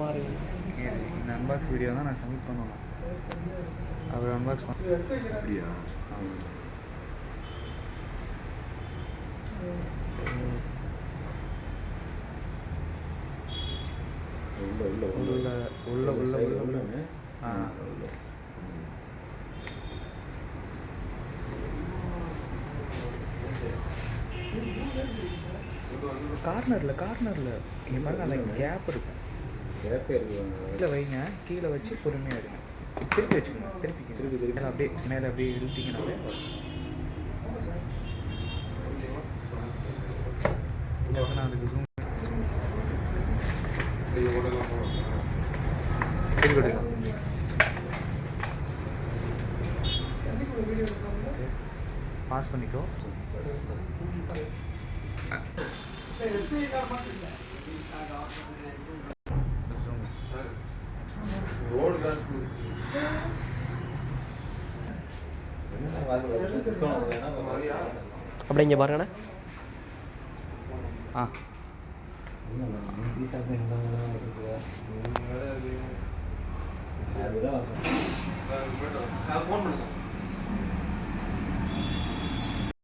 மாறி இந்த unbox video தான் நான் சப்மிட் பண்ணணும். அவர் அன்பாக்ஸ் அப்படியா? உள்ள கார்னரில் இங்கே பாருங்க, அந்த கேப் இருக்கும். கீழே வைங்க, கீழே வச்சு பொறுமையாக எடுங்க. திருப்பி வச்சுக்கோங்க, திருப்பி அப்படியே மேலே அப்படியே இழுத்தீங்கன்னாலே நான் அதுக்கு ஜூம் திருப்பி எடுக்கலாம். பாஸ் பண்ணிக்கோ. அப்படி இங்கே பாருங்கண்ணா. ஆ ஃபோன் பண்ணுங்க.